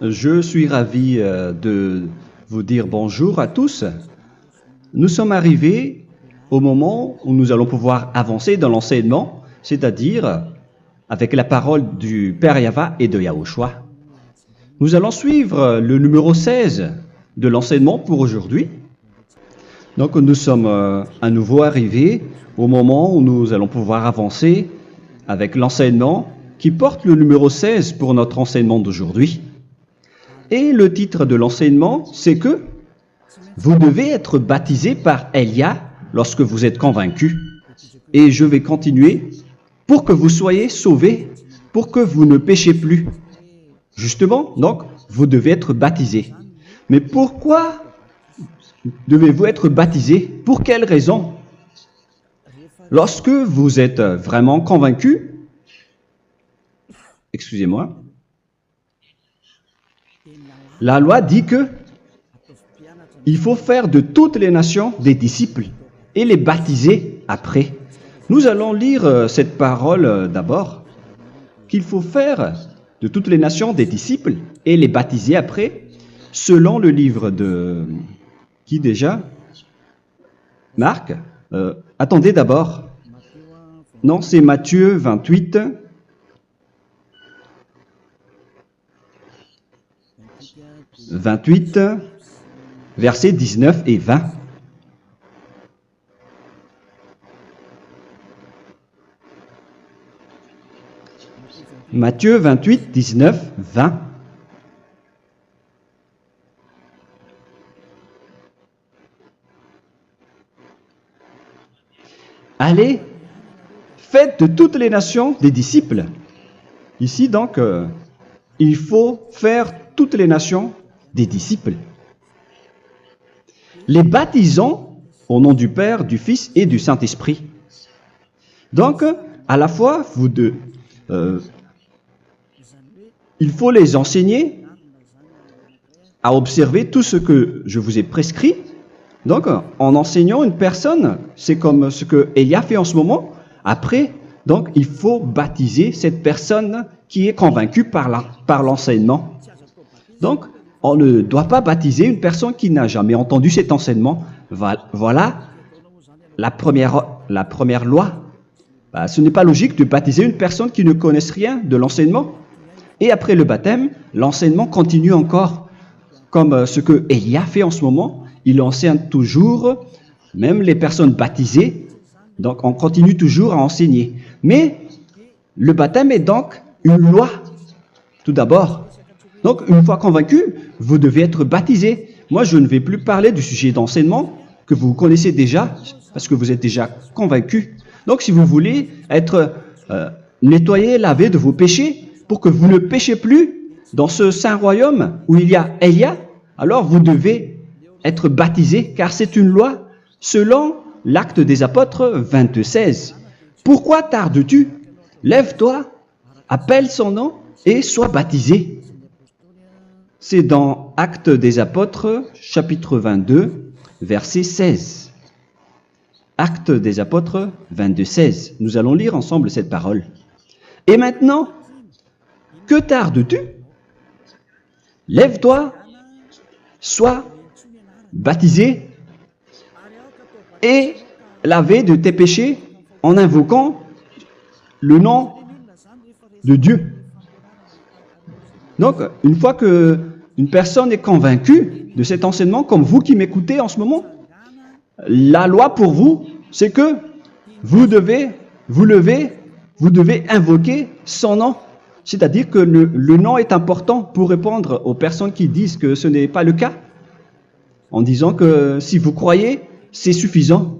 Je suis ravi de vous dire bonjour à tous. Nous sommes arrivés au moment où nous allons pouvoir avancer dans l'enseignement, c'est-à-dire avec la parole du Père Yava et de Yahushua. Nous allons suivre le numéro 16 de l'enseignement pour aujourd'hui. Donc nous sommes à nouveau arrivés au moment où nous allons pouvoir avancer avec l'enseignement qui porte le numéro 16 pour notre enseignement d'aujourd'hui. Et le titre de l'enseignement, c'est que vous devez être baptisé par Elia lorsque vous êtes convaincu. Et je vais continuer pour que vous soyez sauvés, pour que vous ne péchez plus. Justement, donc, vous devez être baptisé. Mais pourquoi devez-vous être baptisé? Pour quelle raison? Lorsque vous êtes vraiment convaincu, excusez-moi, la loi dit que il faut faire de toutes les nations des disciples et les baptiser après. Nous allons lire cette parole d'abord, qu'il faut faire de toutes les nations des disciples et les baptiser après, selon le livre de... Qui déjà? Marc. Attendez d'abord. Non, c'est Matthieu 28. Versets 19 et 20. Matthieu 28, 19, 20. Allez, faites de toutes les nations des disciples. Ici, donc, il faut faire toutes les nations des disciples. Les baptisons au nom du Père, du Fils et du Saint-Esprit. Donc, à la fois, il faut les enseigner à observer tout ce que je vous ai prescrit. Donc, en enseignant une personne, c'est comme ce que Elia fait en ce moment. Après, donc, il faut baptiser cette personne qui est convaincue par l'enseignement. Donc, on ne doit pas baptiser une personne qui n'a jamais entendu cet enseignement. Voilà la première loi. Ce n'est pas logique de baptiser une personne qui ne connaisse rien de l'enseignement. Et après le baptême, l'enseignement continue encore, comme ce que Elia fait en ce moment. Il enseigne toujours, même les personnes baptisées. Donc, on continue toujours à enseigner. Mais le baptême est donc une loi, tout d'abord. Donc, une fois convaincu, vous devez être baptisé. Moi, je ne vais plus parler du sujet d'enseignement que vous connaissez déjà, parce que vous êtes déjà convaincu. Donc, si vous voulez être nettoyé, lavé de vos péchés, pour que vous ne péchez plus dans ce saint royaume où il y a Elia, alors vous devez être baptisé, car c'est une loi selon l'Acte des Apôtres 22:16. Pourquoi tardes-tu? Lève-toi, appelle son nom et sois baptisé. C'est dans Actes des Apôtres, chapitre 22, verset 16. Actes des Apôtres 22:16. Nous allons lire ensemble cette parole. Et maintenant, que tardes-tu? Lève-toi, sois baptisé et lavé de tes péchés en invoquant le nom de Dieu. Donc, une fois qu'une personne est convaincue de cet enseignement, comme vous qui m'écoutez en ce moment, la loi pour vous, c'est que vous devez invoquer son nom. C'est-à-dire que le nom est important pour répondre aux personnes qui disent que ce n'est pas le cas, en disant que si vous croyez, c'est suffisant.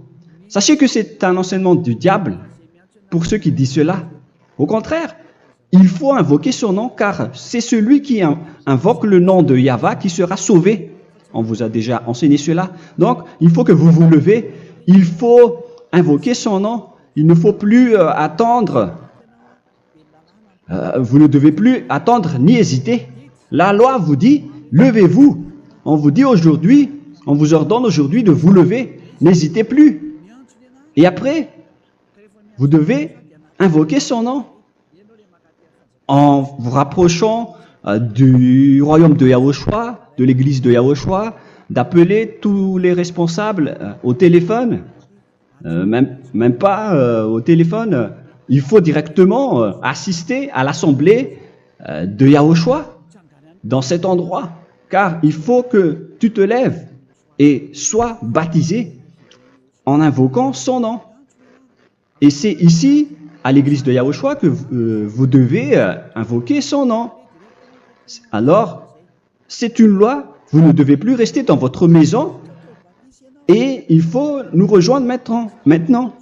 Sachez que c'est un enseignement du diable pour ceux qui disent cela. Au contraire, il faut invoquer son nom, car c'est celui qui invoque le nom de Yahva qui sera sauvé. On vous a déjà enseigné cela. Donc, il faut que vous vous levez, il faut invoquer son nom. Il ne faut plus attendre. Vous ne devez plus attendre ni hésiter. La loi vous dit, levez-vous. On vous dit aujourd'hui, on vous ordonne aujourd'hui de vous lever. N'hésitez plus. Et après, vous devez invoquer son nom en vous rapprochant du royaume de Yahushua, de l'église de Yahushua, d'appeler tous les responsables au téléphone, même pas au téléphone. Il faut directement assister à l'assemblée de Yahushua dans cet endroit, car il faut que tu te lèves et sois baptisé en invoquant son nom. Et c'est ici, à l'église de Yahushua, que vous devez invoquer son nom. Alors, c'est une loi, vous ne devez plus rester dans votre maison et il faut nous rejoindre maintenant.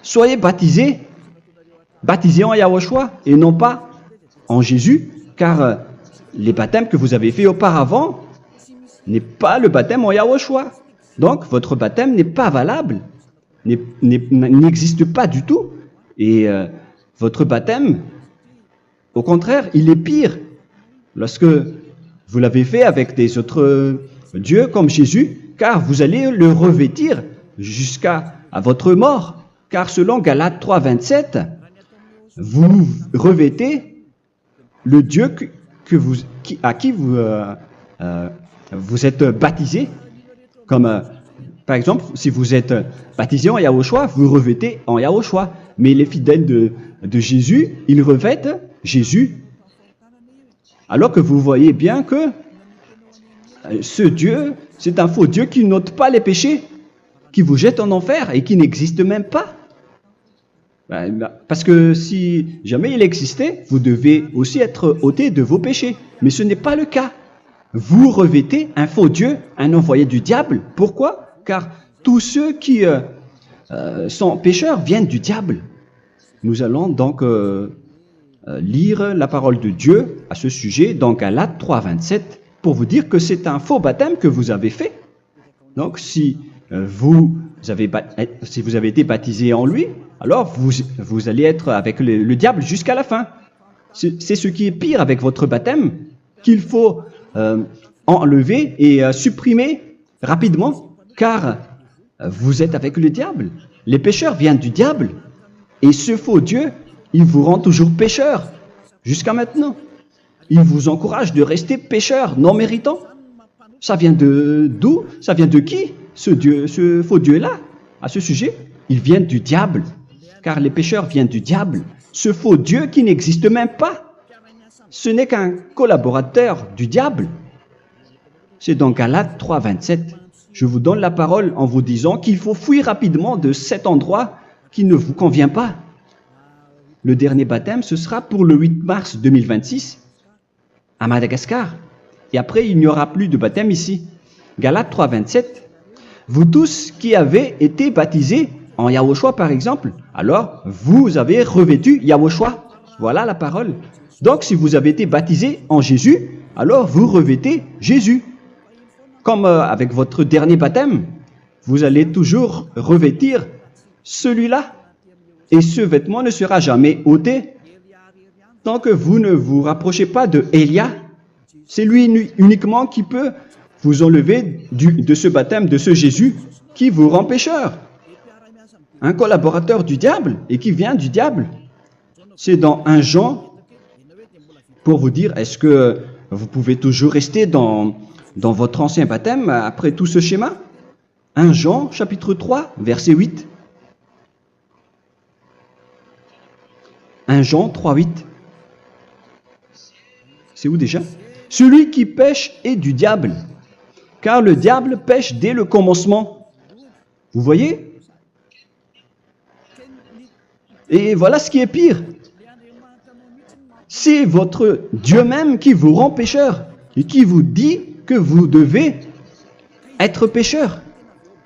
Soyez baptisés en Yahushua et non pas en Jésus, car les baptêmes que vous avez faits auparavant n'est pas le baptême en Yahushua. Donc, votre baptême n'est pas valable, n'existe pas du tout. Et votre baptême, au contraire, il est pire. Lorsque vous l'avez fait avec des autres dieux comme Jésus, car vous allez le revêtir jusqu'à votre mort. Car selon Galates 3, 27, vous revêtez le Dieu à qui vous êtes baptisé. Comme par exemple, si vous êtes baptisé en Yahushua, vous revêtez en Yahushua. Mais les fidèles de Jésus, ils revêtent Jésus. Alors que vous voyez bien que ce Dieu, c'est un faux Dieu qui n'ôte pas les péchés, qui vous jette en enfer et qui n'existe même pas. Parce que si jamais il existait, vous devez aussi être ôté de vos péchés. Mais ce n'est pas le cas. Vous revêtez un faux Dieu, un envoyé du diable. Pourquoi? Car tous ceux qui sont pécheurs viennent du diable. Nous allons donc lire la parole de Dieu à ce sujet dans Galates 3, 27 pour vous dire que c'est un faux baptême que vous avez fait. Donc si vous avez été baptisé en lui, alors vous allez être avec le diable jusqu'à la fin. C'est ce qui est pire avec votre baptême qu'il faut enlever et supprimer rapidement, car vous êtes avec le diable. Les pécheurs viennent du diable et ce faux Dieu, il vous rend toujours pécheur jusqu'à maintenant. Il vous encourage de rester pécheur non méritant. Ça vient d'où? Ça vient de qui? Ce faux Dieu-là, à ce sujet, ils viennent du diable, car les pécheurs viennent du diable. Ce faux Dieu qui n'existe même pas, ce n'est qu'un collaborateur du diable. C'est dans Galates 3, 27. Je vous donne la parole en vous disant qu'il faut fuir rapidement de cet endroit qui ne vous convient pas. Le dernier baptême, ce sera pour le 8 mars 2026 à Madagascar. Et après, il n'y aura plus de baptême ici. Galates 3, 27. Vous tous qui avez été baptisés en Yahushua, par exemple, alors vous avez revêtu Yahushua. Voilà la parole. Donc, si vous avez été baptisés en Jésus, alors vous revêtez Jésus. Comme avec votre dernier baptême, vous allez toujours revêtir celui-là. Et ce vêtement ne sera jamais ôté tant que vous ne vous rapprochez pas de Élia. C'est lui uniquement qui peut vous enlever de ce baptême, de ce Jésus qui vous rend pécheur. Un collaborateur du diable et qui vient du diable. C'est dans 1 Jean, pour vous dire, est-ce que vous pouvez toujours rester dans votre ancien baptême après tout ce schéma? 1 Jean, chapitre 3, verset 8. 1 Jean 3, 8. C'est où déjà? Celui qui pêche est du diable, car le diable pêche dès le commencement. Vous voyez? Et voilà ce qui est pire. C'est votre Dieu même qui vous rend pécheur et qui vous dit que vous devez être pécheur.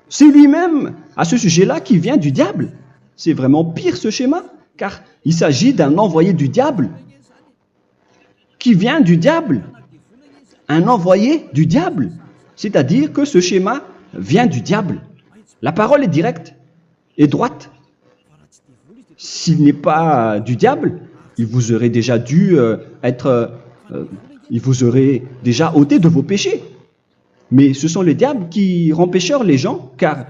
C'est lui-même, à ce sujet-là, qui vient du diable. C'est vraiment pire ce schéma, car il s'agit d'un envoyé du diable qui vient du diable. Un envoyé du diable. C'est-à-dire que ce schéma vient du diable. La parole est directe et droite. S'il n'est pas du diable, il vous aurait déjà dû il vous aurait déjà ôté de vos péchés. Mais ce sont les diables qui rendent pécheurs les gens, car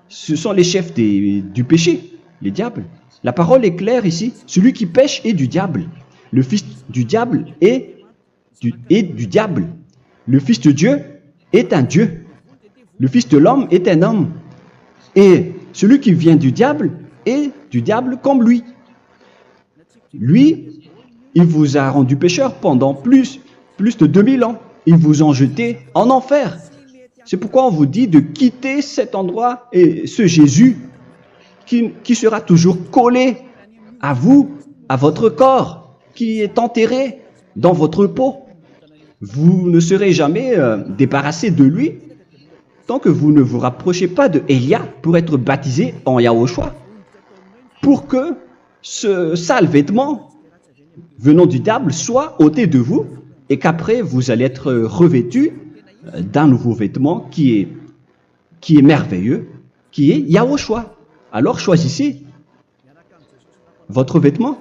ce sont les chefs du péché, les diables. La parole est claire ici. Celui qui pêche est du diable. Le fils du diable est du diable. Le fils de Dieu est un Dieu. Le fils de l'homme est un homme. Et celui qui vient du diable est du diable comme lui. Lui, il vous a rendu pécheur pendant plus de 2000 ans. Il vous a jeté en enfer. C'est pourquoi on vous dit de quitter cet endroit et ce Jésus qui sera toujours collé à vous, à votre corps, qui est enterré dans votre peau. Vous ne serez jamais débarrassé de lui tant que vous ne vous rapprochez pas de Élia pour être baptisé en Yahushua, pour que ce sale vêtement venant du diable soit ôté de vous et qu'après vous allez être revêtu d'un nouveau vêtement qui est merveilleux, qui est Yahushua. Alors choisissez votre vêtement.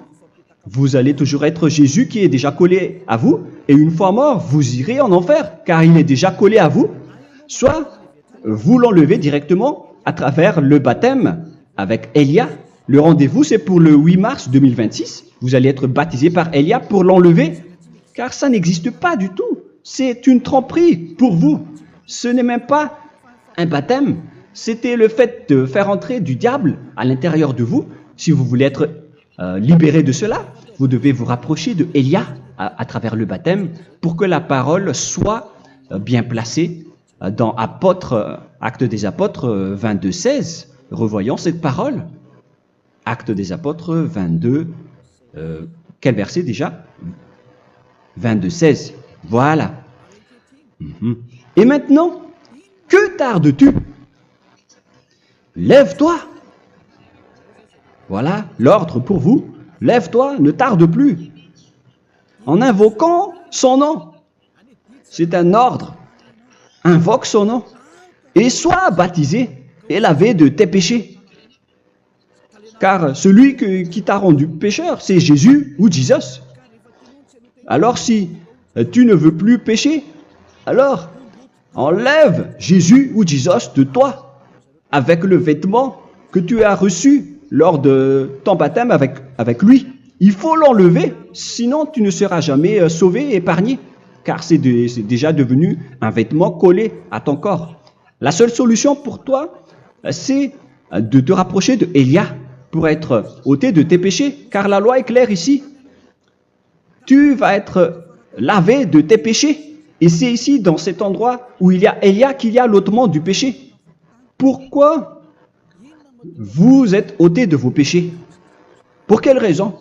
Vous allez toujours être Jésus qui est déjà collé à vous, et une fois mort, vous irez en enfer, car il est déjà collé à vous. Soit vous l'enlevez directement à travers le baptême avec Élia. Le rendez-vous, c'est pour le 8 mars 2026. Vous allez être baptisé par Élia pour l'enlever, car ça n'existe pas du tout. C'est une tromperie pour vous. Ce n'est même pas un baptême. C'était le fait de faire entrer du diable à l'intérieur de vous. Si vous voulez être libéré de cela, vous devez vous rapprocher de Élia à travers le baptême pour que la parole soit bien placée dans Actes des Apôtres 22:16. Revoyons cette parole. Actes des Apôtres 22, quel verset déjà? 22:16. Voilà. Et maintenant, que tardes-tu? Lève-toi. Voilà l'ordre pour vous. Lève-toi, ne tarde plus. En invoquant son nom. C'est un ordre. Invoque son nom. Et sois baptisé et lavé de tes péchés. Car celui qui t'a rendu pécheur, c'est Jésus ou Jesus. Alors si tu ne veux plus pécher, alors enlève Jésus ou Jesus de toi avec le vêtement que tu as reçu lors de ton baptême avec lui. Il faut l'enlever, sinon tu ne seras jamais sauvé, épargné, car c'est déjà devenu un vêtement collé à ton corps. La seule solution pour toi, c'est de te rapprocher de Élia pour être ôté de tes péchés, car la loi est claire ici. Tu vas être lavé de tes péchés, et c'est ici, dans cet endroit où il y a Élia, qu'il y a l'ôtement du péché. Pourquoi vous êtes ôté de vos péchés? Pour quelle raison?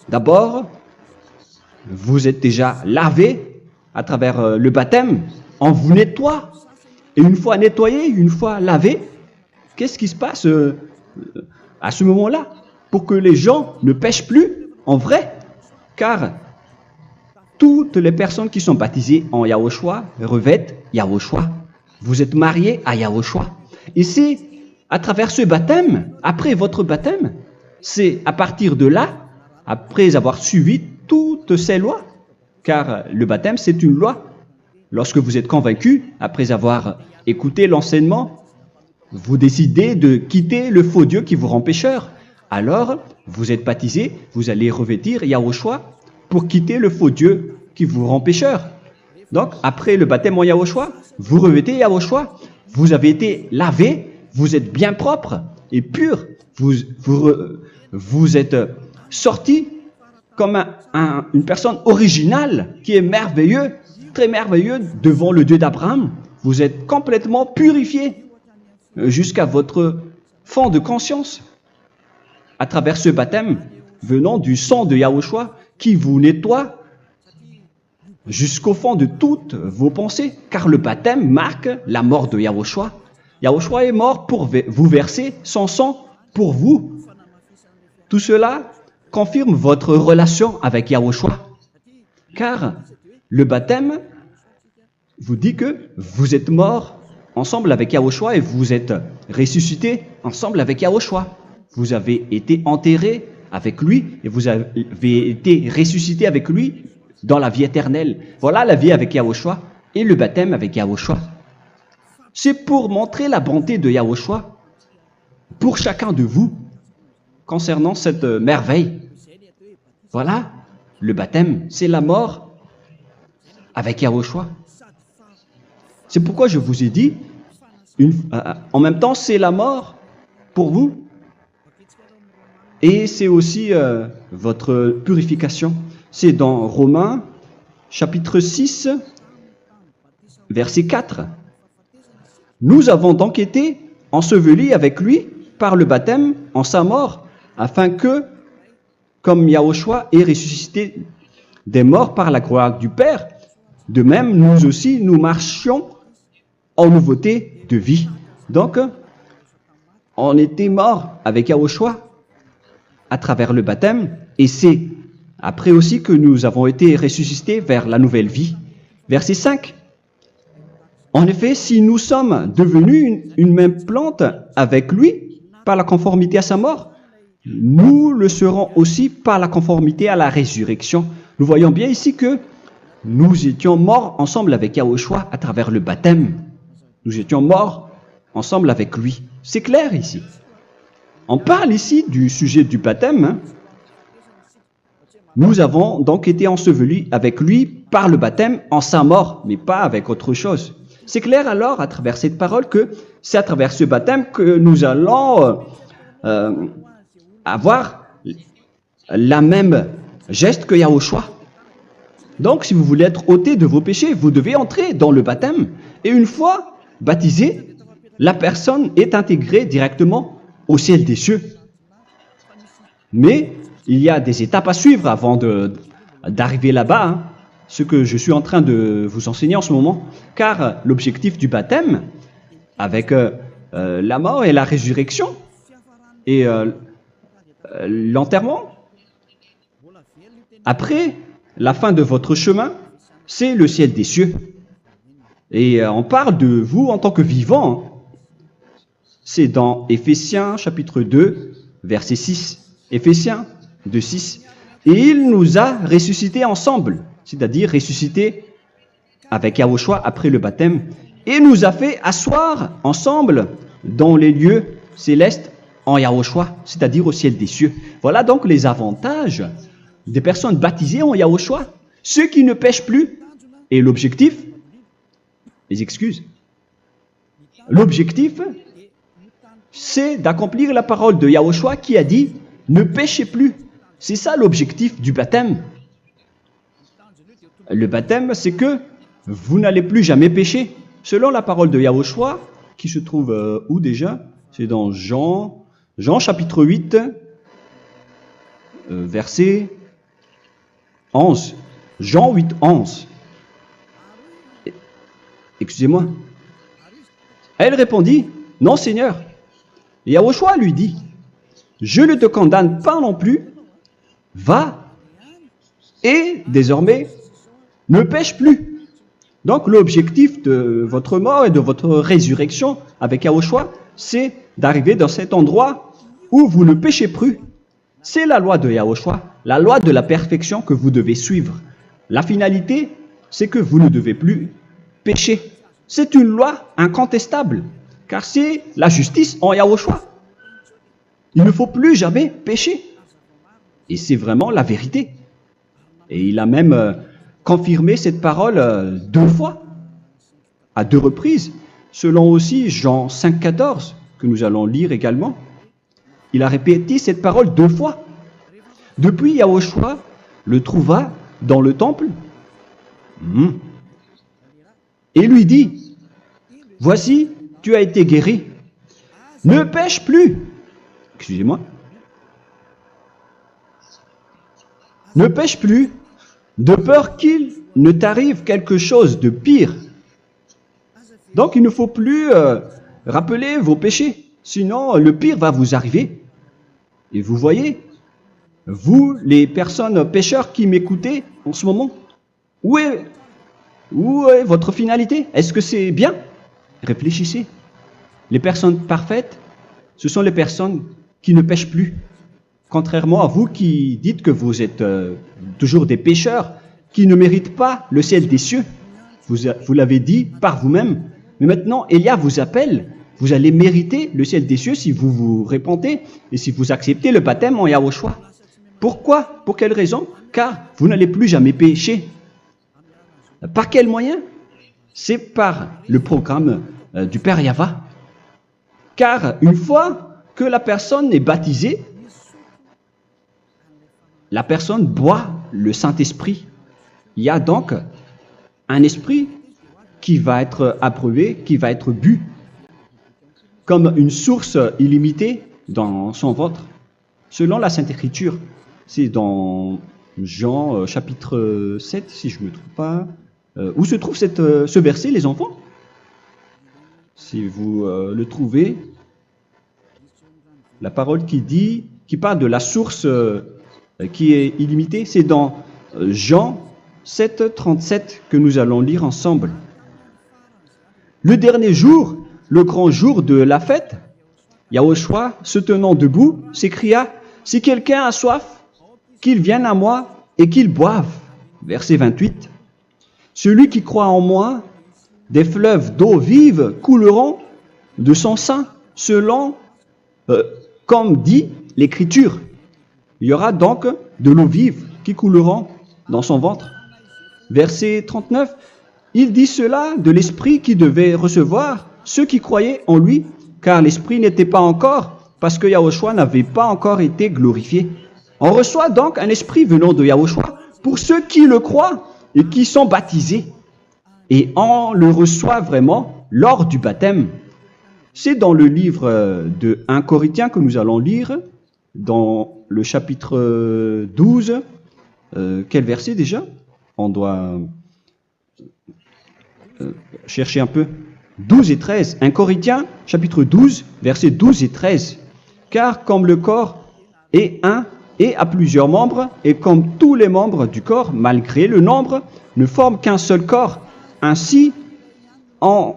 D'abord, vous êtes déjà lavé à travers le baptême. On vous nettoie. Et une fois nettoyé, une fois lavé, qu'est-ce qui se passe à ce moment-là? Pour que les gens ne pêchent plus en vrai. Car toutes les personnes qui sont baptisées en Yahushua revêtent Yahushua. Vous êtes mariés à Yahushua. Et c'est à travers ce baptême, après votre baptême, c'est à partir de là, après avoir suivi toutes ces lois, car le baptême c'est une loi. Lorsque vous êtes convaincu, après avoir écouté l'enseignement, vous décidez de quitter le faux Dieu qui vous rend pécheur. Alors, vous êtes baptisé, vous allez revêtir Yahushua pour quitter le faux Dieu qui vous rend pécheur. Donc, après le baptême en Yahushua, vous revêtez Yahushua. Vous avez été lavé, vous êtes bien propre et pur. Vous êtes sorti comme une personne originale qui est merveilleux, très merveilleux devant le Dieu d'Abraham. Vous êtes complètement purifié jusqu'à votre fond de conscience à travers ce baptême venant du sang de Yahushua qui vous nettoie jusqu'au fond de toutes vos pensées, car le baptême marque la mort de Yahushua. Yahushua est mort pour vous verser son sang pour vous. Tout cela confirme votre relation avec Yahushua, car le baptême vous dit que vous êtes mort ensemble avec Yahushua et vous êtes ressuscité ensemble avec Yahushua. Vous avez été enterré avec lui et vous avez été ressuscité avec lui dans la vie éternelle. Voilà la vie avec Yahushua et le baptême avec Yahushua. C'est pour montrer la bonté de Yahushua pour chacun de vous concernant cette merveille. Voilà le baptême, c'est la mort avec Yahushua. C'est pourquoi je vous ai dit, en même temps, c'est la mort pour vous et c'est aussi votre purification. C'est dans Romains, chapitre 6, verset 4. Nous avons donc été ensevelis avec lui par le baptême en sa mort, afin que, comme Yahushua est ressuscité des morts par la gloire du Père, de même, nous aussi, nous marchions en nouveauté de vie. Donc, on était morts avec Yahushua à travers le baptême, et c'est après aussi que nous avons été ressuscités vers la nouvelle vie. Verset 5. En effet, si nous sommes devenus une même plante avec lui par la conformité à sa mort, nous le serons aussi par la conformité à la résurrection. Nous voyons bien ici que nous étions morts ensemble avec Yahushua à travers le baptême. Nous étions morts ensemble avec lui. C'est clair ici. On parle ici du sujet du baptême. Nous avons donc été ensevelis avec lui par le baptême en sa mort, mais pas avec autre chose. C'est clair alors à travers cette parole que c'est à travers ce baptême que nous allons avoir la même geste que Yahushua. Donc si vous voulez être ôté de vos péchés, vous devez entrer dans le baptême. Et une fois baptisé, la personne est intégrée directement au ciel des cieux. Mais il y a des étapes à suivre avant d'arriver là-bas, hein, ce que je suis en train de vous enseigner en ce moment, car l'objectif du baptême, avec la mort et la résurrection, et l'enterrement, après la fin de votre chemin, c'est le ciel des cieux. Et on parle de vous en tant que vivant. C'est dans Éphésiens chapitre 2, verset 6. Éphésiens 2, 6. Et il nous a ressuscités ensemble, c'est-à-dire ressuscités avec Yahushua après le baptême, et nous a fait asseoir ensemble dans les lieux célestes en Yahushua, c'est-à-dire au ciel des cieux. Voilà donc les avantages des personnes baptisées en Yahushua, ceux qui ne pêchent plus. Et l'objectif, les excuses, l'objectif, c'est d'accomplir la parole de Yahushua qui a dit « Ne péchez plus ». C'est ça l'objectif du baptême. Le baptême, c'est que vous n'allez plus jamais pécher. Selon la parole de Yahushua, qui se trouve où déjà? C'est dans Jean chapitre 8, verset 11. Jean 8, 11. Excusez-moi. Elle répondit, « Non, Seigneur. » Et Yahushua lui dit, « Je ne te condamne pas non plus. Va et désormais ne pêche plus. » Donc l'objectif de votre mort et de votre résurrection avec Yahushua, c'est d'arriver dans cet endroit où vous ne péchez plus. C'est la loi de Yahushua, la loi de la perfection que vous devez suivre. La finalité, c'est que vous ne devez plus pécher. C'est une loi incontestable, car c'est la justice en Yahushua. Il ne faut plus jamais pécher. Et c'est vraiment la vérité. Et il a même confirmé cette parole 2 fois, à 2 reprises, selon aussi Jean 5, 14, que nous allons lire également. Il a répété cette parole 2 fois. Depuis, Yahushua le trouva dans le temple et lui dit, « Voici, tu as été guéri. Ne pêche plus. » Excusez-moi. Ne pêche plus, de peur qu'il ne t'arrive quelque chose de pire. Donc il ne faut plus rappeler vos péchés, sinon le pire va vous arriver. Et vous voyez, vous, les personnes pécheurs qui m'écoutez en ce moment, où est votre finalité? Est-ce que c'est bien? Réfléchissez. Les personnes parfaites, ce sont les personnes qui ne pêchent plus. Contrairement à vous qui dites que vous êtes toujours des pécheurs, qui ne méritent pas le ciel des cieux. Vous l'avez dit par vous-même. Mais maintenant, Élia vous appelle. Vous allez mériter le ciel des cieux si vous vous repentez et si vous acceptez le baptême en Yahushua. Pourquoi? Pour quelle raison? car vous n'allez plus jamais pécher. Par quel moyen? C'est par le programme du Père Yahva. Car une fois que la personne est baptisée, la personne boit le Saint-Esprit. Il y a donc un esprit qui va être approuvé, qui va être bu, comme une source illimitée dans son ventre, selon la Sainte Écriture. C'est dans Jean chapitre 7, si je ne me trompe pas. Où se trouve ce verset, les enfants? Si vous le trouvez, la parole qui parle de la source qui est illimitée, c'est dans Jean 7, 37 que nous allons lire ensemble. Le dernier jour, le grand jour de la fête, Yahushua, se tenant debout, s'écria, « Si quelqu'un a soif, qu'il vienne à moi et qu'il boive. » Verset 28. « Celui qui croit en moi, des fleuves d'eau vive couleront de son sein, selon, comme dit l'Écriture. » Il y aura donc de l'eau vive qui couleront dans son ventre. Verset 39. Il dit cela de l'Esprit qui devait recevoir ceux qui croyaient en lui, car l'Esprit n'était pas encore, parce que Yahushua n'avait pas encore été glorifié. On reçoit donc un Esprit venant de Yahushua pour ceux qui le croient et qui sont baptisés. Et on le reçoit vraiment lors du baptême. C'est dans le livre de 1 Corinthiens que nous allons lire, dans le chapitre 12. Quel verset déjà? On doit chercher un peu. 12 et 13. 1 Corinthiens, chapitre 12, versets 12 et 13. Car comme le corps est un et a plusieurs membres, et comme tous les membres du corps, malgré le nombre, ne forment qu'un seul corps, ainsi en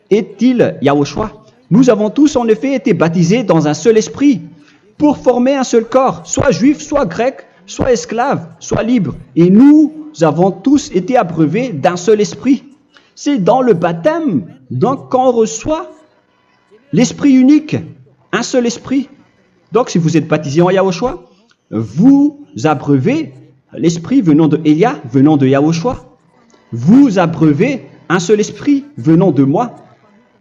est-il Yahushua. Nous avons tous en effet été baptisés dans un seul esprit, pour former un seul corps, soit juif, soit grec, soit esclave, soit libre. Et nous avons tous été abreuvés d'un seul esprit. C'est dans le baptême, donc, qu'on reçoit l'esprit unique, un seul esprit. Donc, si vous êtes baptisé en Yahushua, vous abreuvez l'esprit venant de Elia, venant de Yahushua. Vous abreuvez un seul esprit venant de moi,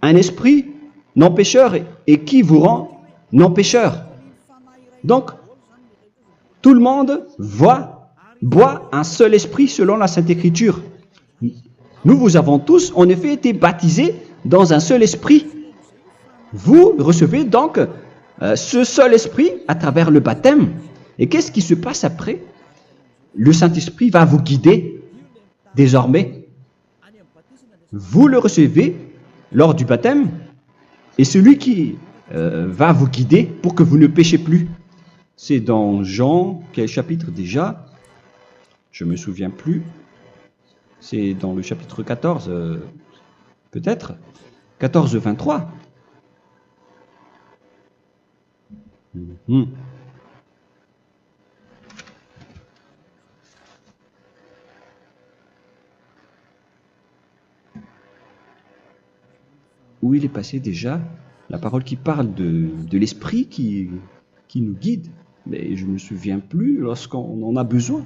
un esprit non pécheur et qui vous rend non pécheur. Donc, tout le monde boit un seul esprit selon la Sainte Écriture. Nous avons tous en effet été baptisés dans un seul esprit. Vous recevez donc ce seul esprit à travers le baptême. Et qu'est-ce qui se passe après? Le Saint-Esprit va vous guider désormais. Vous le recevez lors du baptême et celui qui va vous guider pour que vous ne péchez plus. C'est dans Jean, quel chapitre déjà? Je ne me souviens plus. C'est dans le chapitre 14, peut-être. 14, 23. Où il est passé déjà? La parole qui parle de l'esprit qui nous guide. Mais je ne me souviens plus lorsqu'on en a besoin.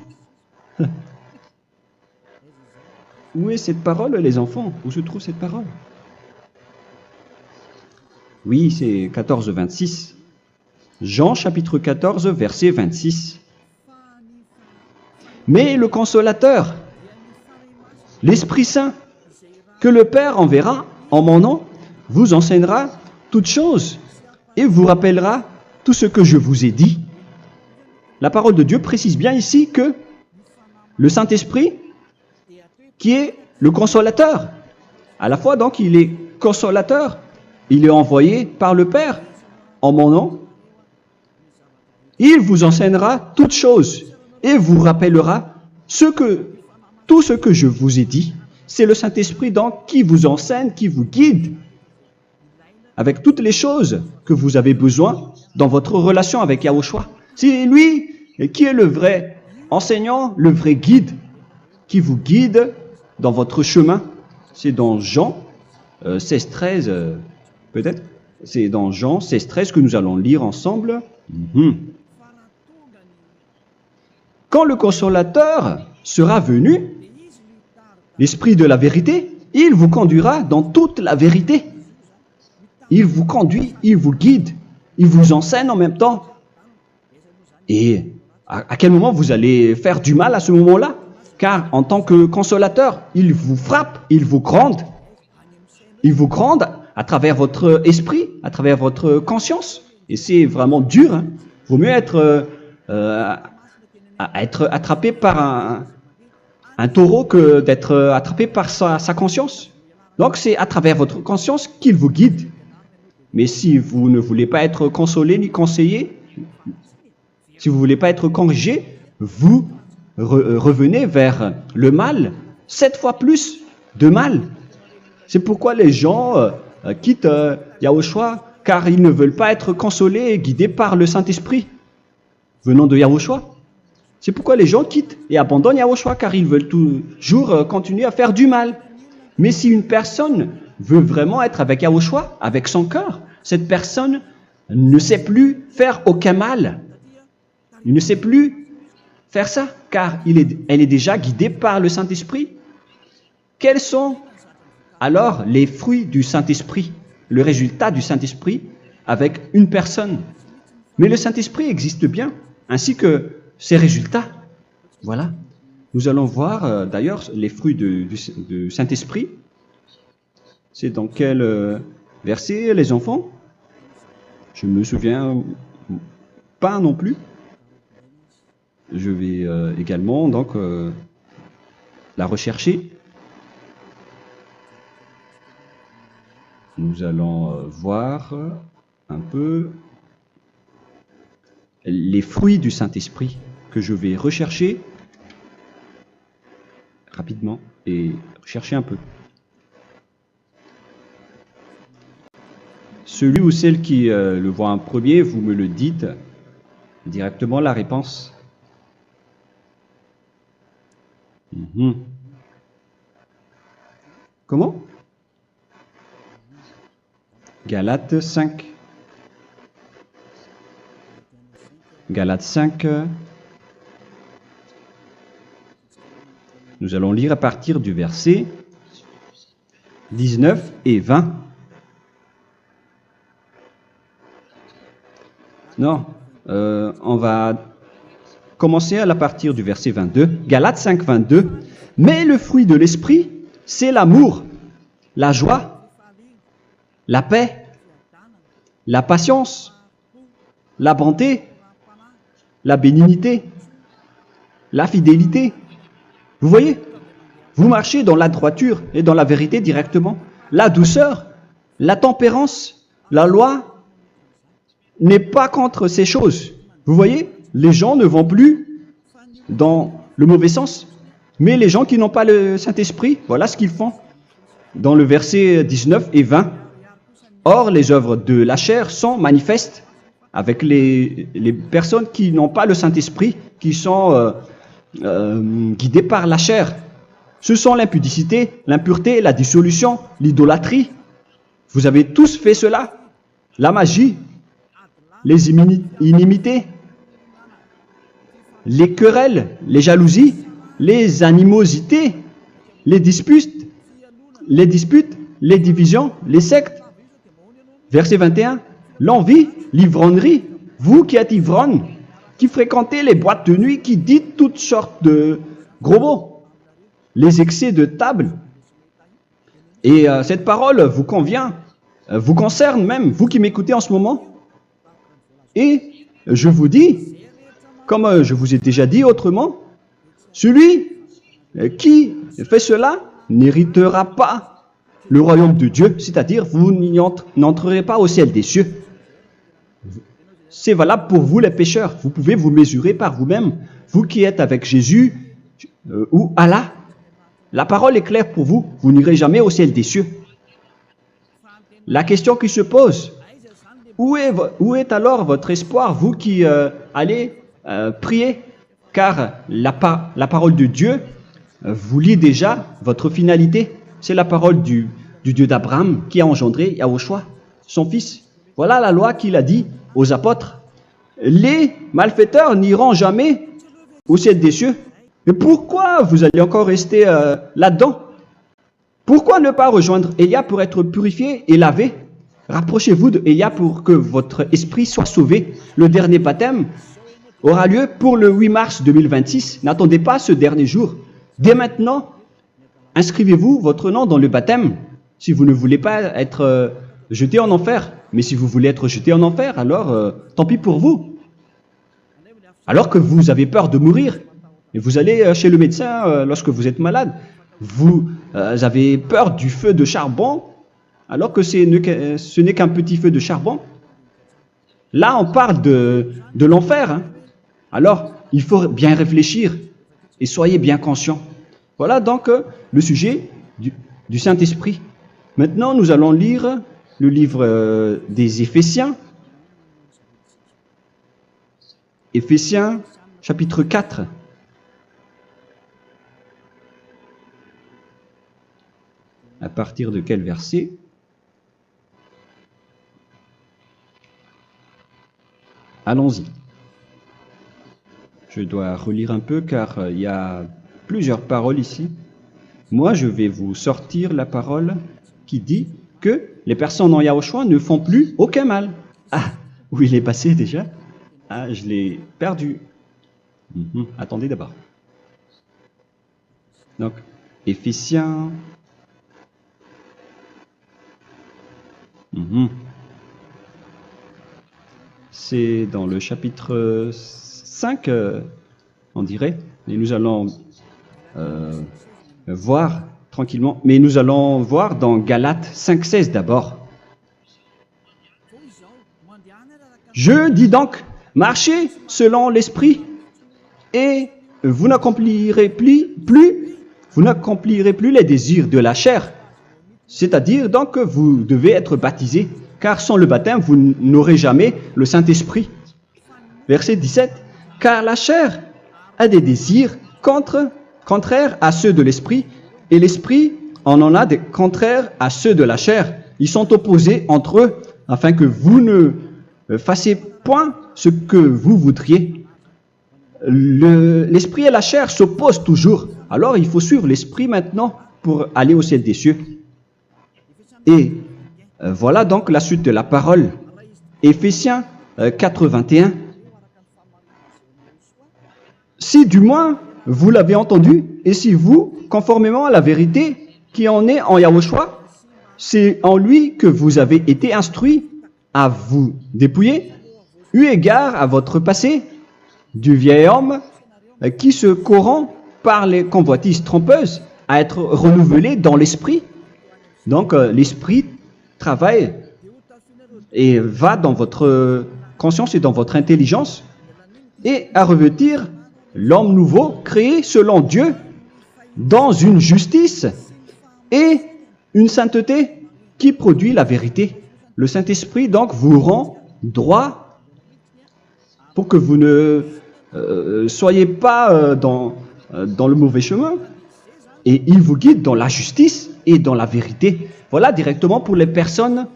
Où est cette parole, les enfants? Où se trouve cette parole? Oui, c'est 14, 26. Jean, chapitre 14, verset 26. Mais le Consolateur, l'Esprit Saint, que le Père enverra en mon nom, vous enseignera toutes choses et vous rappellera tout ce que je vous ai dit. La parole de Dieu précise bien ici que le Saint-Esprit, qui est le consolateur, à la fois donc il est consolateur, il est envoyé par le Père en mon nom, il vous enseignera toutes choses et vous rappellera tout ce que je vous ai dit. C'est le Saint-Esprit donc qui vous enseigne, qui vous guide avec toutes les choses que vous avez besoin dans votre relation avec Yahushua. C'est lui qui est le vrai enseignant, le vrai guide, qui vous guide dans votre chemin. C'est dans Jean 16, 13, peut-être. C'est dans Jean 16, 13 que nous allons lire ensemble. quand le consolateur sera venu, l'Esprit de la vérité, il vous conduira dans toute la vérité. Il vous conduit, il vous guide, il vous enseigne en même temps. Et à quel moment vous allez faire du mal à ce moment-là? Car en tant que consolateur, il vous frappe, il vous gronde. Il vous gronde à travers votre esprit, à travers votre conscience. Et c'est vraiment dur. Hein. Vaut mieux être attrapé par un taureau que d'être attrapé par sa conscience. Donc c'est à travers votre conscience qu'il vous guide. Mais si vous ne voulez pas être consolé ni conseillé, si vous ne voulez pas être corrigé, vous revenez vers le mal, 7 fois plus de mal. C'est pourquoi les gens quittent Yahushua, car ils ne veulent pas être consolés et guidés par le Saint-Esprit venant de Yahushua. C'est pourquoi les gens quittent et abandonnent Yahushua, car ils veulent toujours continuer à faire du mal. Mais si une personne veut vraiment être avec Yahushua, avec son cœur, cette personne ne sait plus faire aucun mal. Il ne sait plus faire ça, car elle est déjà guidée par le Saint-Esprit. Quels sont alors les fruits du Saint-Esprit, le résultat du Saint-Esprit avec une personne? Mais le Saint-Esprit existe bien, ainsi que ses résultats. Voilà. Nous allons voir d'ailleurs les fruits du Saint-Esprit. C'est dans quel verset, les enfants? Je ne me souviens pas non plus. Je vais également donc la rechercher. Nous allons voir un peu les fruits du Saint-Esprit que je vais rechercher rapidement et rechercher un peu. Celui ou celle qui le voit en premier, vous me le dites directement la réponse. Comment? Galates 5. Galates 5. Nous allons lire à partir du verset 19 et 20. Non, on va commencer à partir du verset 22. Galates 5, 22. Mais le fruit de l'esprit, c'est l'amour, la joie, la paix, la patience, la bonté, la bénignité, la fidélité. Vous voyez? Vous marchez dans la droiture et dans la vérité directement. La douceur, la tempérance, la loi n'est pas contre ces choses. Vous voyez? Les gens ne vont plus dans le mauvais sens. Mais les gens qui n'ont pas le Saint-Esprit, voilà ce qu'ils font. Dans le verset 19 et 20. Or, les œuvres de la chair sont manifestes avec les personnes qui n'ont pas le Saint-Esprit, qui sont guidées par la chair. Ce sont l'impudicité, l'impureté, la dissolution, l'idolâtrie. Vous avez tous fait cela. La magie, les inimités, les querelles, les jalousies, les animosités, les disputes, les divisions, les sectes. Verset 21, l'envie, l'ivrognerie, vous qui êtes ivrognes, qui fréquentez les boîtes de nuit, qui dites toutes sortes de gros mots, les excès de table. Et cette parole vous convient, vous concerne même, vous qui m'écoutez en ce moment. Et je vous dis, comme je vous ai déjà dit autrement, celui qui fait cela n'héritera pas le royaume de Dieu, c'est-à-dire vous n'entrerez pas au ciel des cieux. C'est valable pour vous les pécheurs. Vous pouvez vous mesurer par vous-même, vous qui êtes avec Jésus ou Allah. La parole est claire pour vous, vous n'irez jamais au ciel des cieux. La question qui se pose, où est alors votre espoir, vous qui allez prier? Car la parole de Dieu vous lit déjà votre finalité. C'est la parole du Dieu d'Abraham qui a engendré Yahushua, son fils. Voilà la loi qu'il a dit aux apôtres. Les malfaiteurs n'iront jamais au ciel des cieux. Mais pourquoi vous allez encore rester là-dedans? Pourquoi ne pas rejoindre Élia pour être purifié et lavé? Rapprochez-vous d'Élia pour que votre esprit soit sauvé. Le dernier baptême aura lieu pour le 8 mars 2026. N'attendez pas ce dernier jour. Dès maintenant, inscrivez-vous votre nom dans le baptême si vous ne voulez pas être jeté en enfer. Mais si vous voulez être jeté en enfer, alors tant pis pour vous. Alors que vous avez peur de mourir, et vous allez chez le médecin lorsque vous êtes malade, vous avez peur du feu de charbon, alors que ce n'est qu'un petit feu de charbon. Là, on parle de l'enfer. Hein. Alors, il faut bien réfléchir et soyez bien conscients. Voilà donc le sujet du Saint-Esprit. Maintenant, nous allons lire le livre des Éphésiens. Éphésiens, chapitre 4. À partir de quel verset? Allons-y. Je dois relire un peu car il y a plusieurs paroles ici. Moi, je vais vous sortir la parole qui dit que les personnes en Yahushua ne font plus aucun mal. Ah, où il est passé déjà? Ah, je l'ai perdu. Attendez d'abord. Donc, Éphésiens. C'est dans le chapitre 5, on dirait. Et nous allons voir tranquillement. Mais nous allons voir dans Galates 5,16 d'abord. Je dis donc, marchez selon l'esprit, et vous n'accomplirez plus les désirs de la chair. C'est-à-dire donc que vous devez être baptisé, car sans le baptême, vous n'aurez jamais le Saint-Esprit. Verset 17. Car la chair a des désirs contraires à ceux de l'esprit, et l'esprit en a des contraires à ceux de la chair. Ils sont opposés entre eux, afin que vous ne fassiez point ce que vous voudriez. L'esprit et la chair s'opposent toujours. Alors il faut suivre l'esprit maintenant pour aller au ciel des cieux. Et voilà donc la suite de la parole. Éphésiens 4:21. Si du moins vous l'avez entendu, et si vous, conformément à la vérité qui en est en Yahushua, c'est en lui que vous avez été instruits à vous dépouiller, eu égard à votre passé, du vieil homme qui se corrompt par les convoitises trompeuses, à être renouvelé dans l'esprit. Donc l'esprit travaille et va dans votre conscience et dans votre intelligence, et à revêtir l'homme nouveau créé selon Dieu dans une justice et une sainteté qui produit la vérité. Le Saint-Esprit donc vous rend droit pour que vous ne soyez pas dans le mauvais chemin, et il vous guide dans la justice et dans la vérité. Voilà directement pour les personnes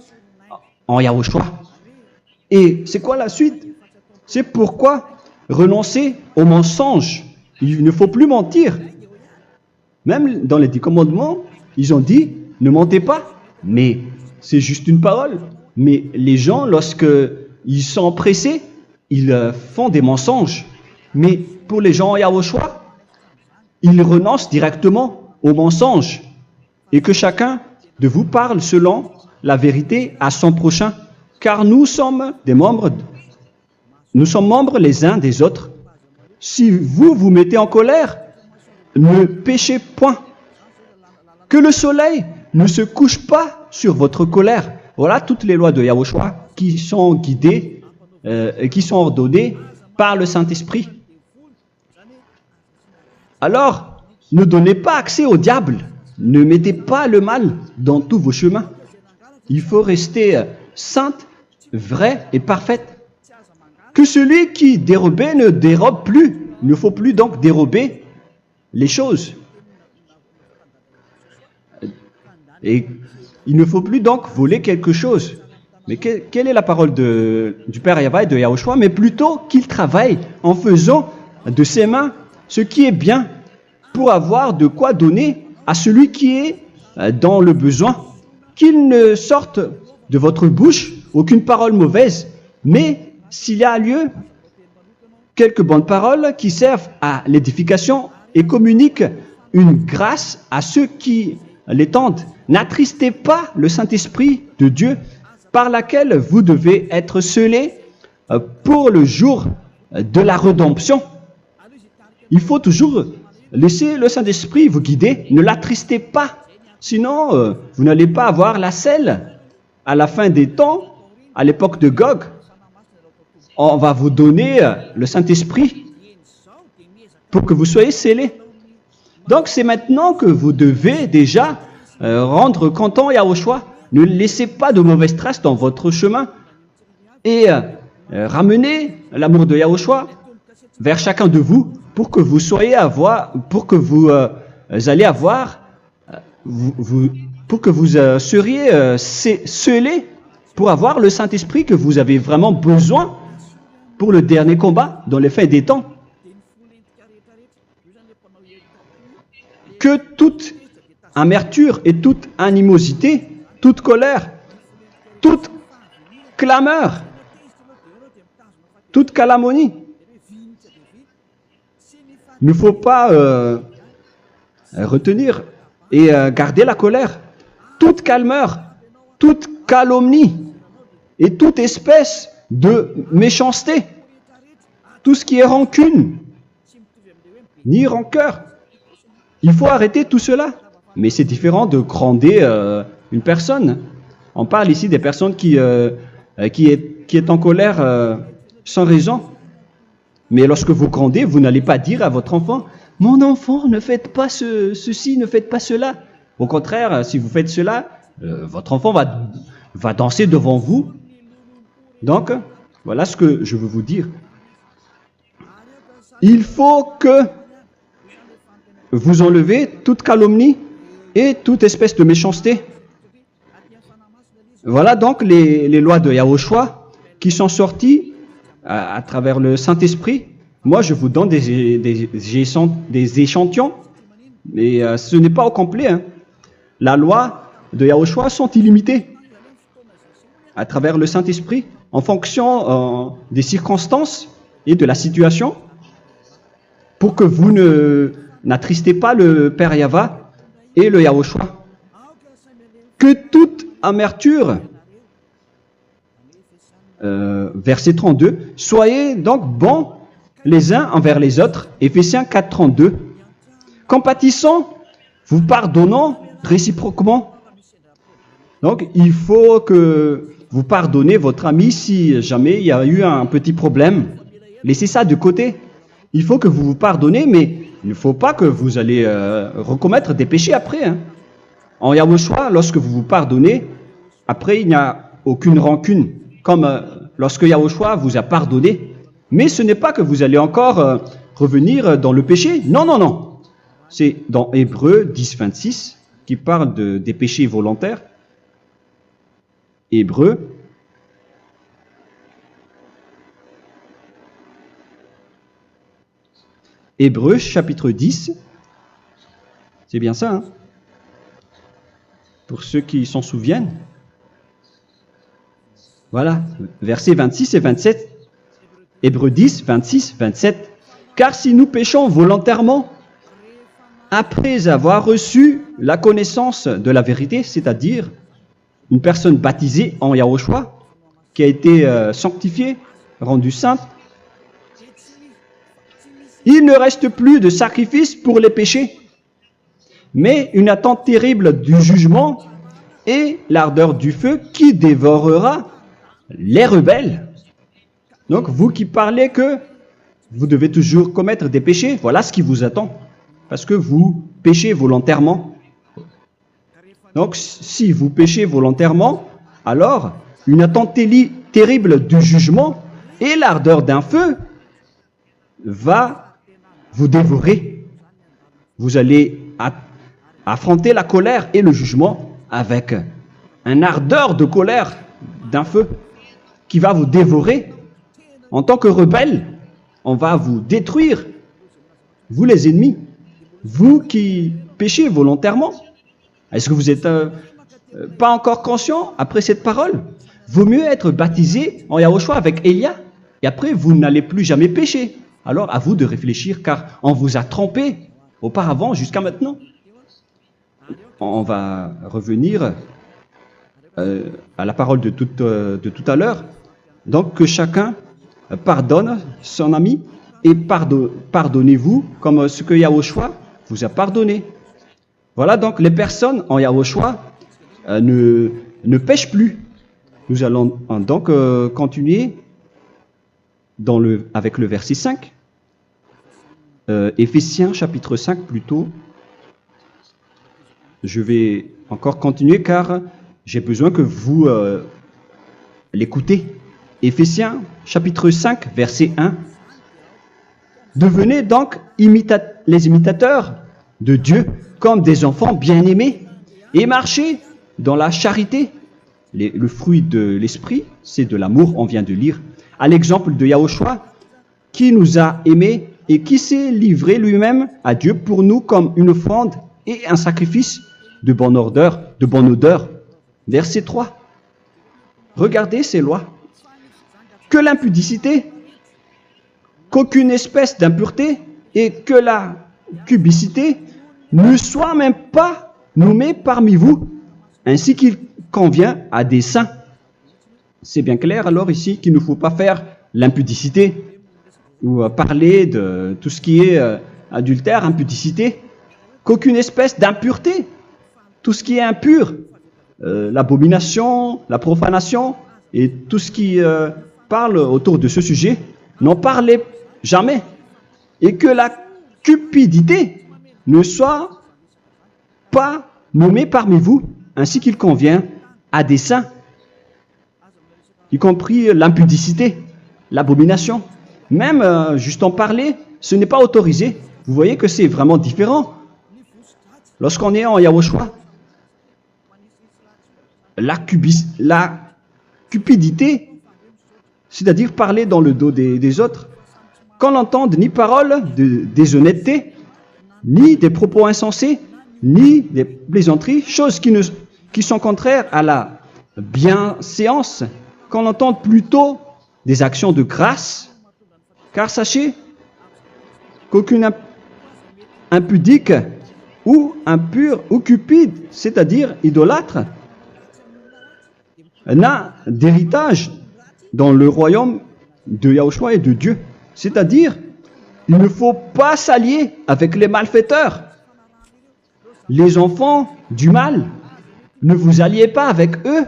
en Yahushua. Et c'est quoi la suite? C'est pourquoi renoncer au mensonge. Il ne faut plus mentir. Même dans les 10 commandements, ils ont dit ne mentez pas. Mais c'est juste une parole. Mais les gens, lorsque ils sont pressés, ils font des mensonges. Mais pour les gens en Yahushua, ils renoncent directement au mensonge. Et que chacun de vous parle selon la vérité à son prochain. Car nous sommes membres les uns des autres. Si vous vous mettez en colère, ne péchez point. Que le soleil ne se couche pas sur votre colère. Voilà toutes les lois de Yahushua qui sont guidées et qui sont ordonnées par le Saint-Esprit. Alors, ne donnez pas accès au diable. Ne mettez pas le mal dans tous vos chemins. Il faut rester sainte, vraie et parfaite. Que celui qui dérobait ne dérobe plus. Il ne faut plus donc dérober les choses. Et il ne faut plus donc voler quelque chose. Mais quelle est la parole du Père Yahweh et de Yahushua? Mais plutôt qu'il travaille en faisant de ses mains ce qui est bien pour avoir de quoi donner à celui qui est dans le besoin. Qu'il ne sorte de votre bouche aucune parole mauvaise, mais s'il y a lieu, quelques bonnes paroles qui servent à l'édification et communiquent une grâce à ceux qui l'étendent. N'attristez pas le Saint-Esprit de Dieu par laquelle vous devez être scellés pour le jour de la rédemption. Il faut toujours laisser le Saint-Esprit vous guider. Ne l'attristez pas, sinon vous n'allez pas avoir la selle. À la fin des temps, à l'époque de Gog, on va vous donner le Saint-Esprit pour que vous soyez scellés. Donc c'est maintenant que vous devez déjà rendre content Yahushua. Ne laissez pas de mauvaises traces dans votre chemin et ramenez l'amour de Yahushua vers chacun de vous pour que vous soyez pour que vous seriez scellés pour avoir le Saint-Esprit que vous avez vraiment besoin pour le dernier combat dans les fins des temps. Que toute amertume et toute animosité, toute colère, toute clameur, toute calomnie, il ne faut pas retenir et garder la colère. Toute calmeur, toute calomnie et toute espèce de méchanceté, tout ce qui est rancune, ni rancœur. Il faut arrêter tout cela. Mais c'est différent de gronder une personne. On parle ici des personnes qui est en colère sans raison. Mais lorsque vous grondez, vous n'allez pas dire à votre enfant « Mon enfant, ne faites pas ceci, ne faites pas cela ». Au contraire, si vous faites cela, votre enfant va danser devant vous. Donc, voilà ce que je veux vous dire. Il faut que vous enlevez toute calomnie et toute espèce de méchanceté. Voilà donc les lois de Yahushua qui sont sorties à travers le Saint-Esprit. Moi, je vous donne des échantillons, mais ce n'est pas au complet. Hein. La loi de Yahushua sont illimitées à travers le Saint-Esprit en fonction des circonstances et de la situation pour que vous n'attristez pas le Père Yahva et le Yahushua. Que toute amertume, verset 32, soyez donc bons les uns envers les autres, Éphésiens 4, 32. Compatissant, vous pardonnant réciproquement. Donc, il faut que vous pardonnez votre ami si jamais il y a eu un petit problème. Laissez ça de côté. Il faut que vous vous pardonnez, mais il ne faut pas que vous allez recommettre des péchés après. Hein. En Yahushua, lorsque vous vous pardonnez, après il n'y a aucune rancune, comme lorsque Yahushua vous a pardonné. Mais ce n'est pas que vous allez encore revenir dans le péché. Non, non, non. C'est dans Hébreux 10, 26 qui parle des péchés volontaires. Hébreux. Hébreux chapitre 10. C'est bien ça, hein? Pour ceux qui s'en souviennent. Voilà, versets 26 et 27. Hébreux 10, 26, 27. Car si nous péchons volontairement, après avoir reçu la connaissance de la vérité, c'est-à-dire une personne baptisée en Yahushua, qui a été sanctifiée, rendue sainte, il ne reste plus de sacrifice pour les péchés, mais une attente terrible du jugement et l'ardeur du feu qui dévorera les rebelles. Donc, vous qui parlez que vous devez toujours commettre des péchés, voilà ce qui vous attend, parce que vous péchez volontairement. Donc, si vous péchez volontairement, alors une attente terrible du jugement et l'ardeur d'un feu va vous dévorer. Vous allez affronter la colère et le jugement avec un ardeur de colère d'un feu qui va vous dévorer. En tant que rebelle, on va vous détruire vous les ennemis, vous qui péchez volontairement. Est-ce que vous n'êtes pas encore conscient après cette parole? Vaut mieux être baptisé en Yahushua avec Elia, et après vous n'allez plus jamais pécher. Alors à vous de réfléchir, car on vous a trompé auparavant jusqu'à maintenant. On va revenir à la parole de tout à l'heure. Donc que chacun pardonne son ami et pardonnez-vous comme ce que Yahushua vous a pardonné. Voilà donc les personnes en Yahushua ne pêchent plus. Nous allons donc continuer avec le verset 5. Éphésiens chapitre 5 plutôt. Je vais encore continuer car j'ai besoin que vous l'écoutez. Éphésiens chapitre 5 verset 1. Devenez donc les imitateurs de Dieu comme des enfants bien-aimés et marchez dans la charité. Le fruit de l'esprit, c'est de l'amour, on vient de lire, à l'exemple de Yahushua qui nous a aimés et qui s'est livré lui-même à Dieu pour nous comme une offrande et un sacrifice de bonne odeur. Verset 3. Regardez ces lois. Que l'impudicité, qu'aucune espèce d'impureté et que la cubicité ne soit même pas nommée parmi vous, ainsi qu'il convient à des saints. C'est bien clair alors ici qu'il ne faut pas faire l'impudicité ou parler de tout ce qui est adultère, impudicité, qu'aucune espèce d'impureté, tout ce qui est impur, l'abomination, la profanation et tout ce qui parle autour de ce sujet, n'en parlez jamais. Et que la cupidité ne soit pas nommée parmi vous, ainsi qu'il convient à des saints, y compris l'impudicité, l'abomination. Même juste en parler, ce n'est pas autorisé. Vous voyez que c'est vraiment différent. Lorsqu'on est en Yahushua, la cupidité, c'est-à-dire parler dans le dos des autres, qu'on n'entende ni parole de déshonnêteté, ni des propos insensés, ni des plaisanteries, choses qui sont contraires à la bienséance, qu'on entende plutôt des actions de grâce, car sachez qu'aucune impudique ou impure ou cupide, c'est-à-dire idolâtre, n'a d'héritage dans le royaume de Yahushua et de Dieu. C'est-à-dire, il ne faut pas s'allier avec les malfaiteurs. Les enfants du mal, ne vous alliez pas avec eux.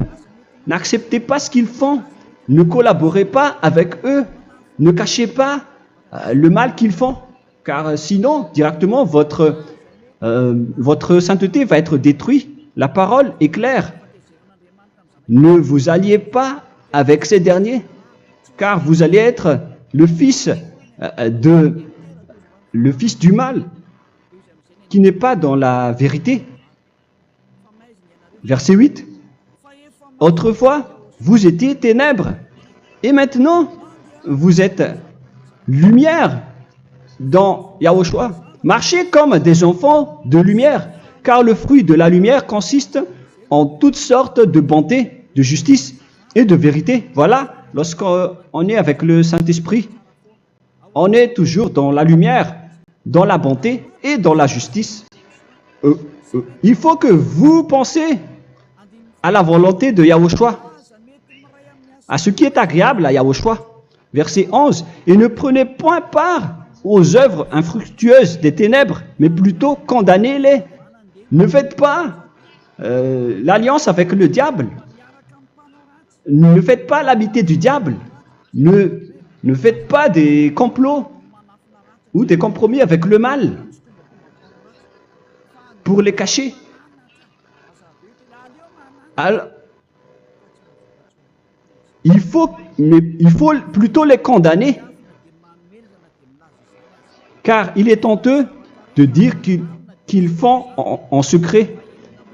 N'acceptez pas ce qu'ils font. Ne collaborez pas avec eux. Ne cachez pas le mal qu'ils font. Car sinon, directement, votre sainteté va être détruite. La parole est claire. Ne vous alliez pas avec ces derniers, car vous allez être le fils du mal, qui n'est pas dans la vérité. Verset 8. Autrefois, vous étiez ténèbres, et maintenant, vous êtes lumière dans Yahushua. Marchez comme des enfants de lumière, car le fruit de la lumière consiste en toutes sortes de bonté, de justice et de vérité. Voilà, lorsqu'on est avec le Saint-Esprit, on est toujours dans la lumière, dans la bonté et dans la justice. Il faut que vous pensiez à la volonté de Yahushua, à ce qui est agréable à Yahushua. Verset 11. Et ne prenez point part aux œuvres infructueuses des ténèbres, mais plutôt condamnez-les. Ne faites pas l'alliance avec le diable. Ne faites pas l'amitié du diable. Ne faites pas des complots ou des compromis avec le mal pour les cacher. Alors, il faut plutôt les condamner, car il est honteux de dire qu'ils font en secret.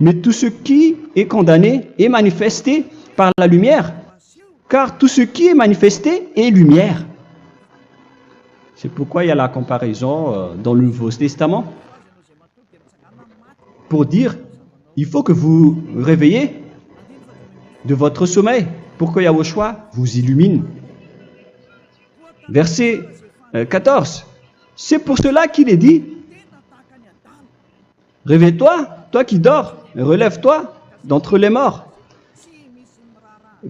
Mais tout ce qui est condamné est manifesté par la lumière, car tout ce qui est manifesté est lumière. C'est pourquoi il y a la comparaison dans le Nouveau Testament. Pour dire, il faut que vous réveillez de votre sommeil pour que Yahushua vous illumine. Verset 14. C'est pour cela qu'il est dit, réveille-toi, toi qui dors, relève-toi d'entre les morts.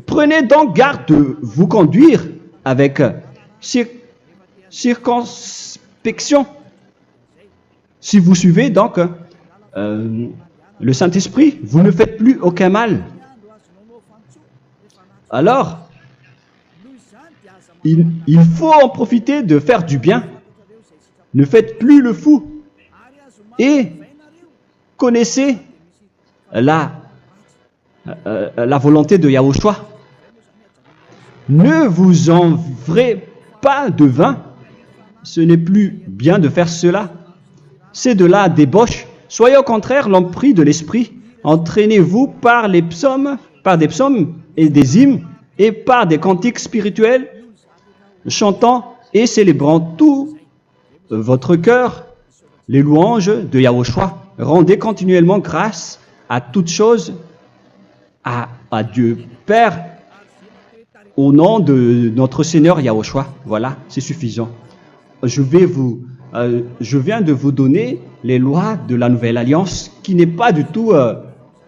Prenez donc garde de vous conduire avec circonspection. Si vous suivez donc le Saint-Esprit, vous ne faites plus aucun mal. Alors, il faut en profiter de faire du bien. Ne faites plus le fou. Et connaissez la volonté de Yahushua. Ne vous envrez pas de vin. Ce n'est plus bien de faire cela. C'est de la débauche. Soyez au contraire l'empris de l'esprit. Entraînez-vous par des psaumes et des hymnes et par des cantiques spirituels, chantant et célébrant tout votre cœur les louanges de Yahushua. Rendez continuellement grâce à toutes choses à Dieu Père au nom de notre Seigneur Yahushua. Voilà, c'est suffisant. Je viens de vous donner les lois de la Nouvelle Alliance qui n'est pas du tout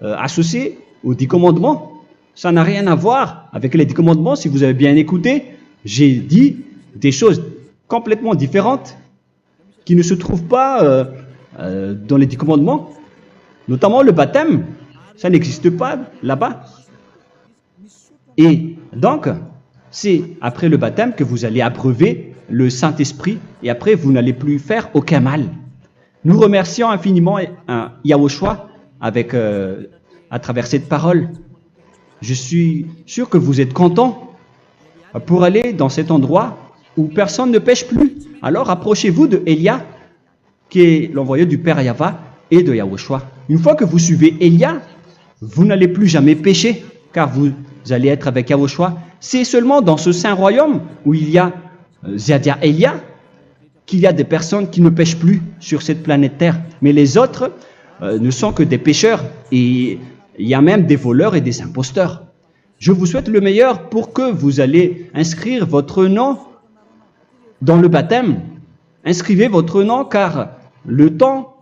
associée aux 10 commandements. Ça n'a rien à voir avec les 10 commandements. Si vous avez bien écouté, j'ai dit des choses complètement différentes qui ne se trouvent pas dans les 10 commandements. Notamment le baptême, ça n'existe pas là-bas. Et donc, c'est après le baptême que vous allez abreuver le Saint-Esprit et après vous n'allez plus faire aucun mal. Nous remercions infiniment Yahushua à travers cette parole. Je suis sûr que vous êtes contents pour aller dans cet endroit où personne ne pêche plus. Alors approchez-vous de Élia, qui est l'envoyé du Père Yahva et de Yahushua. Une fois que vous suivez Élia, vous n'allez plus jamais pécher, car vous allez être avec Yahushua. C'est seulement dans ce saint royaume où il y a c'est-à-dire Élia, qu'il y a des personnes qui ne pêchent plus sur cette planète Terre. Mais les autres ne sont que des pécheurs et il y a même des voleurs et des imposteurs. Je vous souhaite le meilleur pour que vous allez inscrire votre nom dans le baptême. Inscrivez votre nom car le temps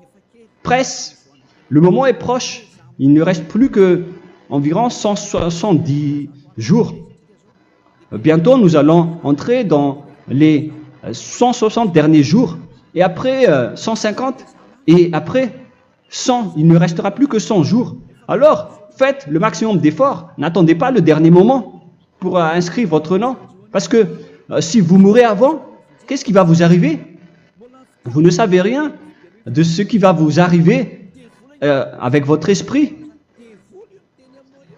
presse, le moment est proche. Il ne reste plus que environ 170 jours. Bientôt, nous allons entrer dans les 160 derniers jours, et après 150, et après 100, il ne restera plus que 100 jours. Alors, faites le maximum d'efforts, n'attendez pas le dernier moment pour inscrire votre nom, parce que si vous mourrez avant, qu'est-ce qui va vous arriver? Vous ne savez rien de ce qui va vous arriver avec votre esprit.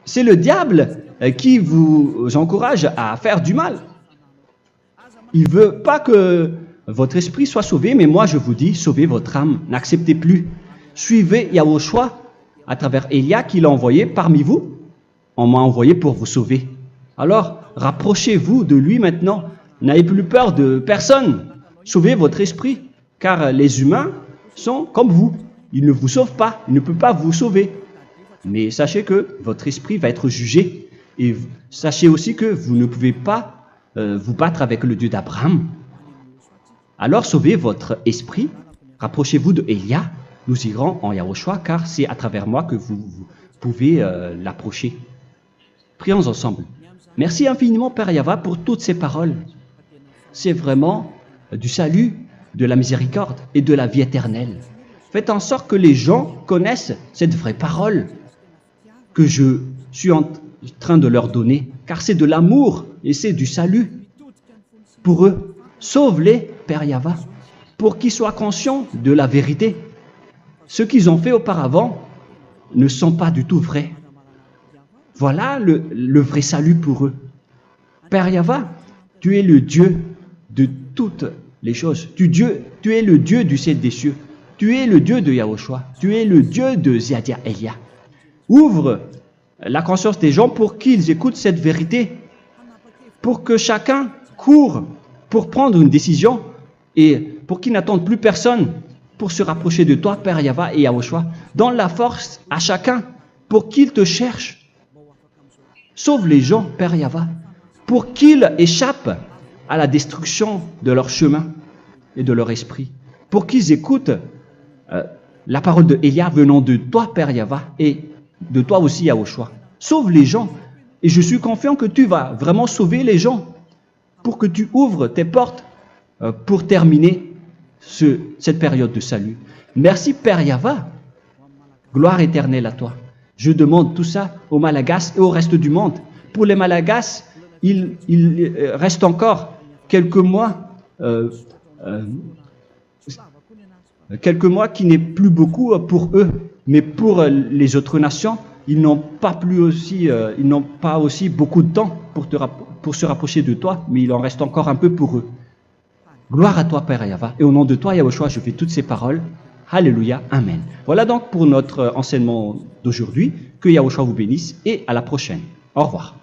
C'est le diable qui vous encourage à faire du mal. Il ne veut pas que votre esprit soit sauvé, mais moi je vous dis, sauvez votre âme, n'acceptez plus. Suivez Yahushua à travers Élia qu'il a envoyé parmi vous. On m'a envoyé pour vous sauver. Alors, rapprochez-vous de lui maintenant. N'ayez plus peur de personne. Sauvez votre esprit, car les humains sont comme vous. Ils ne vous sauvent pas, ils ne peuvent pas vous sauver. Mais sachez que votre esprit va être jugé. Et sachez aussi que vous ne pouvez pas vous battre avec le Dieu d'Abraham. Alors sauvez votre esprit, rapprochez-vous de Élia, nous irons en Yahushua, car c'est à travers moi que vous pouvez l'approcher. Prions ensemble. Merci infiniment Père Yahva pour toutes ces paroles. C'est vraiment du salut, de la miséricorde et de la vie éternelle. Faites en sorte que les gens connaissent cette vraie parole que je suis en train de leur donner, car c'est de l'amour et c'est du salut pour eux. Sauve-les, Père Yahva, pour qu'ils soient conscients de la vérité. Ce qu'ils ont fait auparavant ne sont pas du tout vrais. Voilà le vrai salut pour eux. Père Yahva, tu es le Dieu de toutes les choses. Tu es le Dieu du ciel des cieux. Tu es le Dieu de Yahushua. Tu es le Dieu de Ziadia Elia. Ouvre la conscience des gens pour qu'ils écoutent cette vérité, pour que chacun court pour prendre une décision et pour qu'ils n'attendent plus personne pour se rapprocher de toi, Père Yahweh et Yahushua. Donne la force à chacun pour qu'ils te cherchent. Sauve les gens, Père Yahweh, pour qu'ils échappent à la destruction de leur chemin et de leur esprit, pour qu'ils écoutent la parole de Élia venant de toi, Père Yahweh, et de toi aussi, Yahushua. Sauve les gens, et je suis confiant que tu vas vraiment sauver les gens, pour que tu ouvres tes portes pour terminer cette période de salut. Merci, Père Yahweh. Gloire éternelle à toi. Je demande tout ça aux Malagasy et au reste du monde. Pour les Malagasy, il reste encore quelques mois qui n'est plus beaucoup pour eux, mais pour les autres nations, ils n'ont pas aussi beaucoup de temps pour se rapprocher de toi, mais il en reste encore un peu pour eux. Gloire à toi, Père Yahweh, et au nom de toi, Yahushua, je fais toutes ces paroles. Alléluia, Amen. Voilà donc pour notre enseignement d'aujourd'hui. Que Yahushua vous bénisse et à la prochaine. Au revoir.